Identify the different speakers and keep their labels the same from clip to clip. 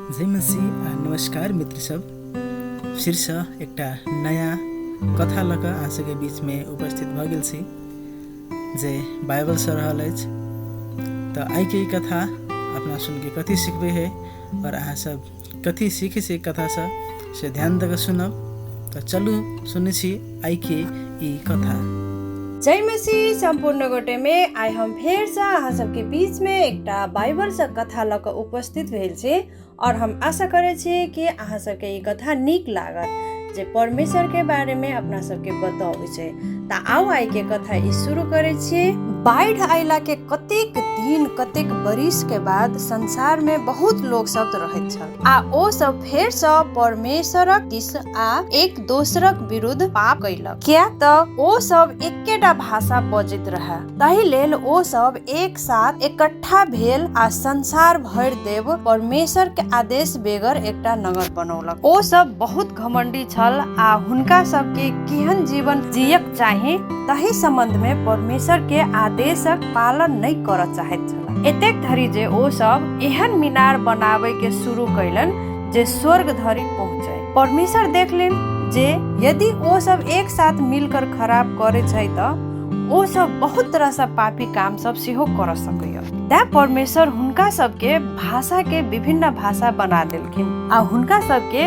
Speaker 1: जय मसीह नमस्कार मित्र सब। शीर्ष एकटा नया कथा लक अहाँ सबके बीच में उपस्थित भ गेल छी जे बाइबल से रहल अछि। तो आई के कथा अपना सुन के कथी सीखबे है और अहाँ सब कथी सीखे से कथा से ध्यान दे सुनब। तो चलू सुने छी आई के ई कथा।
Speaker 2: जय मसीह संपूर्ण गोटे में आई हम फेर से अहाँ सबके बीच में एकटा बाइबल से कथा लक उपस्थित भेल छी और हम आशा करे छी कि अहाँ सबके ई कथा नीक लागत जे परमेश्वर के बारे में अपना सबके बताबै छै। त आउ आई के कथा ई शुरू करे छी। बाढ़ आइला के कतेक दिन कतेक बरिस के बाद संसार में बहुत लोग सब रहैत छल आ ओ सब फेर से परमेश्वरक दिस आ एक दोसरक विरुद्ध पाप कैलक। किया त ओ सब एकेटा भाषा बजैत रहे, ताहि लेल ओ सब एक साथ इकट्ठा भेल आ संसार भर देव परमेश्वर के आदेश बेगर एकटा नगर बनौलक। ओ सब बहुत घमंडी छल आ हुनका सब के केहन जीवन जियक चाही तही संबंध में परमेश्वर के आदेशक पालन नहीं करऽ चाहैत छल। एतेक धरि जे ओ सब एहन मीनार बनावे के शुरू कैलन जे स्वर्ग धरि पहुँचे। परमेश्वर देखलेन जे यदि ओ सब एक साथ मिलकर खराब करे छै त ओ सब बहुत तरह से पापी काम सब सेहो कर सकैय। तैं परमेश्वर हुनका सबके भाषा के विभिन्न भाषा बना देलखिन आ हुनका सबके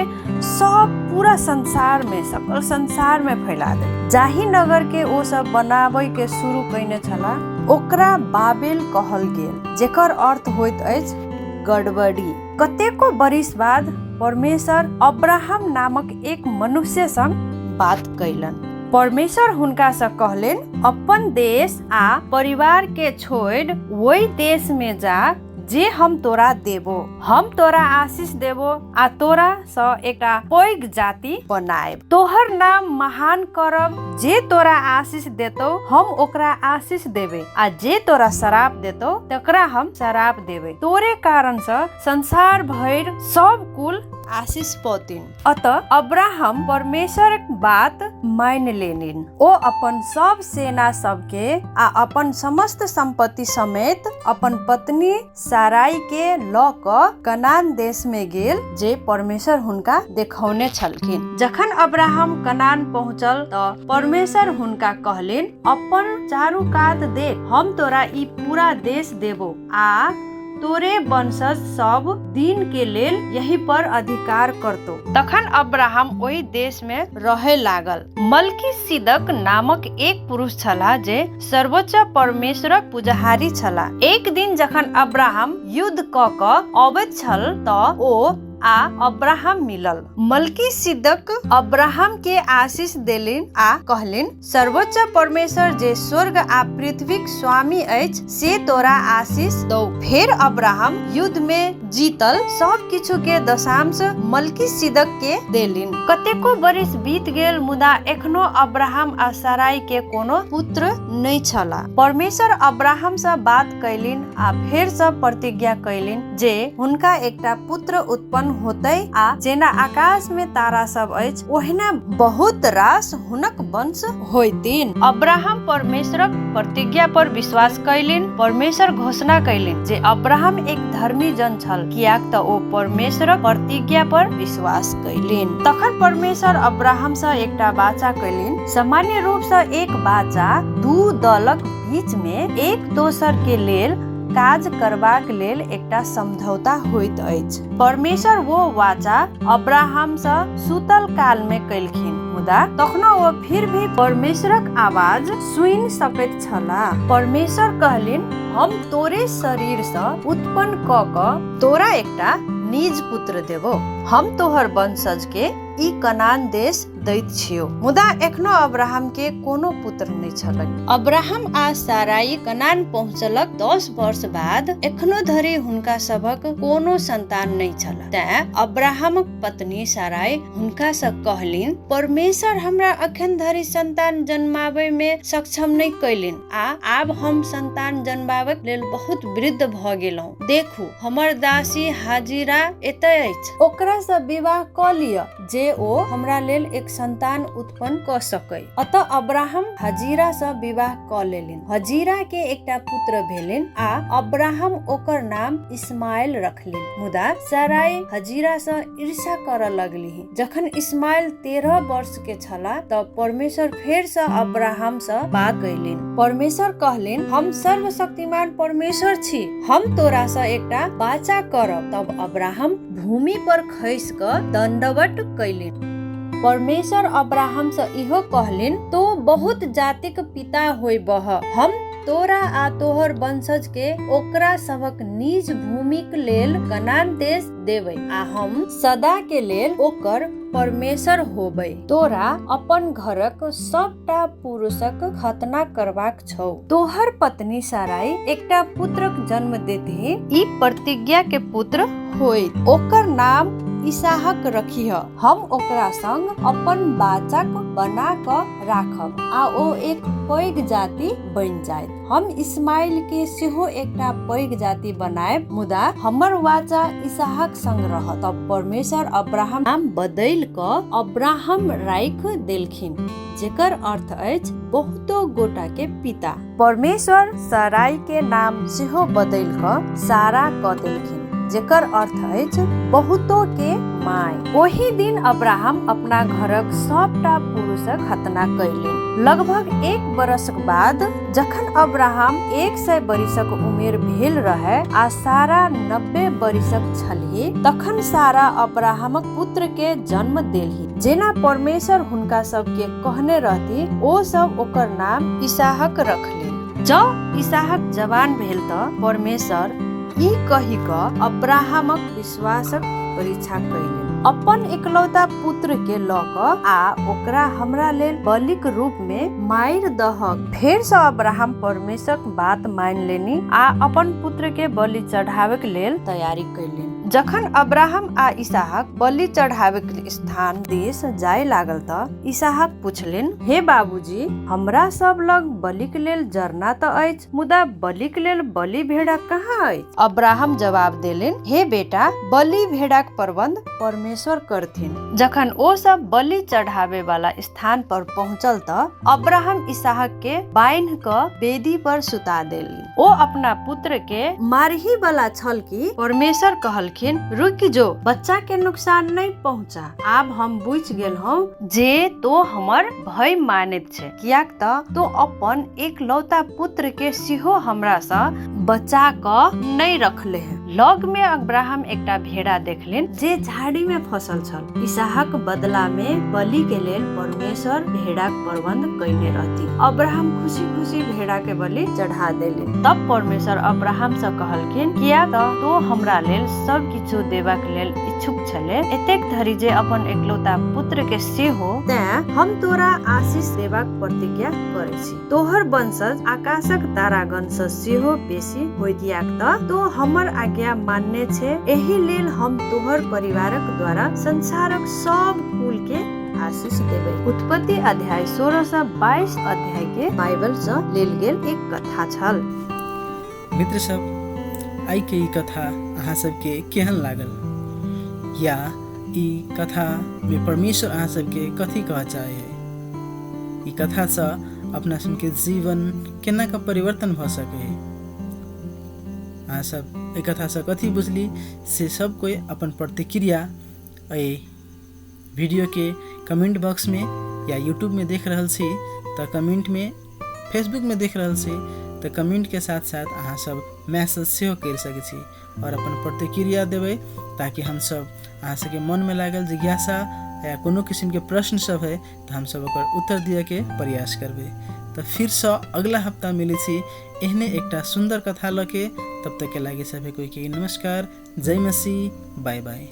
Speaker 2: सब पूरा संसार में सकल संसार में फैला देल। जाहि नगर के ओ सब बनाबै के शुरू कैने छला ओकरा बाबेल कहल गेल, जेकर अर्थ होइत अछि गड़बड़ी। कतेको बरिस बाद परमेश्वर अब्राहम नामक एक मनुष्य संग बात कैलन। परमेश्वर हुनका से कहलेन अपन देश आ परिवार के छोड़ वही देश में जा जे हम तोरा देबो। हम तोरा आशीष देबो आ तोरा स एकटा पैघ जाति बनाएब। तोहर नाम महान करब। जे तोरा आशीष देतो हम ओकरा आशीष देबे आ जे तोरा शराप देतो तकरा हम शराप देबे। तोरे कारण से संसार भर सब कुल आशीष पौतीन। अतः अब्राहम परमेश्वर बात मान लेनिन। ओ अपन सब सेना सबके आ अपन समस्त संपत्ति समेत अपन पत्नी साराई के लऽ कऽ कनान देश में गेल जे परमेश्वर हुनका देखौने छलखिन। जखन अब्राहम कनान पहुँचल तऽ परमेश्वर हुनका कहलिन अपन चारू कात देख, हम तोरा ई पूरा देश देबो आ तोरे वंशज सब दिन के लेल यही पर अधिकार करतो। तखन अब्राहम वही देश में रहे लागल। मल्कीसिदक नामक एक पुरुष छला जे सर्वोच्च परमेश्वरक पुजारी छला। एक दिन जखन अब्राहम युद्ध क क अबैत छल त ओ आ अब्राहम मिलल। मल्कीसिदक अब्राहम के आशीष देलिन आ कहलिन सर्वोच्च परमेश्वर जे स्वर्ग आ पृथ्वीक स्वामी अछि से तोरा आशीष दो। फिर अब्राहम युद्ध में जीतल सब किछु के दशांश मल्कीसिदक के देलिन। कतेको बरिस बीत गेल मुदा एखनो अब्राहम आ साराई के कोनो पुत्र नहीं छला। परमेश्वर अब्राहम से बात कैलिन आ फेर से प्रतिज्ञा कैलिन जे हुनका एकटा पुत्र उत्पन्न होतै आ जेना आकाश में तारा सब अछि ओहिना बहुत रास हुनक वंश होइतिन। अब्राहम परमेश्वरक प्रतिज्ञा पर विश्वास कैलिन। परमेश्वर घोषणा कैलिन जे अब्राहम एक धर्मी जन छल, कियाक त ओ परमेश्वरक प्रतिज्ञा पर विश्वास कैलिन। तखन परमेश्वर अब्राहम से एकटा वाचा कैलिन। सामान्य रूप से एक वाचा दू दलक बीच में एक दोसर के लेल काज करबाक लेल एकटा समझौता होइत अछि। परमेश्वर वो वाचा अब्राहम से सुतल काल में कैलखिन मुदा तखनो वो फिर भी परमेश्वरक आवाज सुनि सकैत छला। परमेश्वर कहलिन हम तोरे शरीर से उत्पन्न क क तोरा एकटा निज पुत्र देबो। हम तोहर वंशज के ई कनान देश दैत छियो। मुदा एखनो अब्राहम के कोनो पुत्र नहीं छलैन। अब्राहम आ साराई कनान पहुँचलक 10 वर्ष बाद एखनो धरि हुनका सबक कोनो संतान नहीं छला। तैं अब्राहमक पत्नी साराई हुनका से कहलिन परमेश्वर हमरा अखन धरि संतान जन्माबै में सक्षम नहीं कैलिन आ आब हम संतान जन्माबै लेल बहुत वृद्ध भ गेलहुँ। देखू हमर दासी हाजिरा एतय अछि, ओकरा से विवाह क लिअ जे ओ हमरा लेल एक संतान उत्पन्न क सकै। अतः अब्राहम हजीरा सँ विवाह क लेलिन। हजीरा के एकटा पुत्र भेलिन आ अब्राहम ओकर नाम इस्माइल रखलिन। मुदा साराई हजीरा सँ ईर्ष्या कर लगलीह। जखन इस्माइल 13 वर्ष के छला तब परमेश्वर फेर सँ अब्राहम सँ बात कयलिन। परमेश्वर कहलिन, हम सर्वशक्तिमान परमेश्वर छी, हम तोरा सँ एकटा बाचा करब। तब अब्राहम भूमि पर खैस क दंडवत कैलिन। परमेश्वर अब्राहम से इहो कहलिन, तो बहुत जातिक पिता होइबह। हम तोरा आ तोहर वंशज के ओकरा सबक निज भूमिक लेल कनान देश देबै आ हम सदा के लेल ओकर परमेश्वर होबै। तोरा अपन घरक सबटा पुरुषक खतना करबाक छौ। तोहर पत्नी साराई एकटा पुत्रक जन्म देती, ई प्रतिज्ञा के पुत्र होई। ओकर नाम इसहाक रखिह। हम ओकरा संग अपन बाचाक बना क राखब आ ओ एक पैघ जाति बनि जायत। हम इस्माइल के सेहो एकटा पैघ जाति बनाएब, मुदा हमर वाचा इसहाक संग रहत। तब परमेश्वर अब्राहम नाम बदलि क अब्राहम राइख देलखिन, जेकर अर्थ अछि बहुतो गोटा के पिता। परमेश्वर साराई के नाम सेहो बदलि क सारा क देलखिन, जेकर अर्थ अछि बहुतो के माय। ओही दिन अब्राहम अपना घरक सबटा पुरुषक खतना कैलिन। लगभग 1 बरसक बाद जखन अब्राहम 100 बरिसक उमेर भेल रहे आ सारा 90 बरिसक छलीह, तखन सारा अब्राहमक पुत्र के जन्म देलही। जेना परमेश्वर हुनका सबके कहने रहती, ओ सब ओकर नाम इसहाक रखलिन। जब इसहाक जवान भेल त परमेश्वर ई कही क अब्राहमक विश्वासक परीक्षा कैलिन। अपन एकलौता पुत्र के ल क आ ओकरा हमरा लेल बलिक रूप में मारि दहक। फेर से अब्राहम परमेश्वरक बात मान लेनी आ अपन पुत्र के बलि चढ़ावे के लेल तैयारी कैलिन। जखन अब्राहम आ इसहाक बलि चढ़ावे के स्थान दिस जाय लागल त इसहाक पुछलिन, हे बाबूजी, हमरा सब लग बलि के लेल जरना त अछि, मुदा बलि के लेल बलि भेड़ा कहाँ अछि? अब्राहम जवाब देलिन, हे बेटा, बलि भेड़ाक प्रबंध परमेश्वर करथिन। जखन ओ सब बलि चढ़ावे वाला स्थान पर पहुंचल त अब्राहम इसहाक के बान्हि क वेदी पर सुता देलिन। ओ अपना पुत्र के मारही वाला छल कि परमेश्वर कहलखिन, रुक जो, बच्चा के नुकसान नहीं पहुंचा। आब हम बुझ गेल हूं जे तो हमर भय मानैत छे, कियाक त तो अपन एकलौता पुत्र के सेहो हमरा सँ बचा क नहीं रखले है। लग में अब्राहम एकटा भेड़ा देखलिन जे झाड़ी में फसल छल। इसहाक बदला में बलि के लेल परमेश्वर भेड़ाक प्रबंध कैने रहती। अब्राहम खुशी खुशी भेड़ा के बलि चढ़ा देलिन। तब परमेश्वर अब्राहम से कहलखिन, किया त तो हमरा लेल सब किछु देबाक लेल इच्छुक छले, एतेक धरि जे अपन एकलौता पुत्र के सेहो, तें हम तोरा आशीष देबाक प्रतिज्ञा करै छी। तोहर वंशज आकाशक तारागण सँ सेहो बेसी होइत, त तो हमर आज्ञा मानने छे। एही लेल हम तोहर परिवारक द्वारा संसारक सब कुल के आशीष देबै। उत्पत्ति अध्याय 16 से 22 अध्याय के बाइबल से लेल गेल एक कथा छल।
Speaker 1: मित्र सब, आई के ई कथा अहाँ सबके केहन लागल, या ई कथा में परमेश्वर अहाँ सबके कथी कह चाहे है? ई कथा से अपना सबके जीवन केना का परिवर्तन भ सके है? अहाँ सब एक कथा से कथी बुझली से सब कोई अपन प्रतिक्रिया वीडियो के कमेंट बॉक्स में या यूट्यूब में देख रहल छी तो कमेंट में, फेसबुक में देख रहल छी तो कमेंट के साथ साथ अहाँ सब मैसेज सेहो कर सकै छी और अपन प्रतिक्रिया देबै, ताकि हम सब अहाँ सबके मन में लागल जिज्ञासा या कोनो किस्म के प्रश्न सब है तो हम सब ओकर उत्तर दिए के प्रयास करबै। तो फिर से अगला हफ्ता मिले छी एहने एकटा सुंदर कथा लके। तब तक के लागे सभी कोई के नमस्कार, जय मसीह, बाय बाय।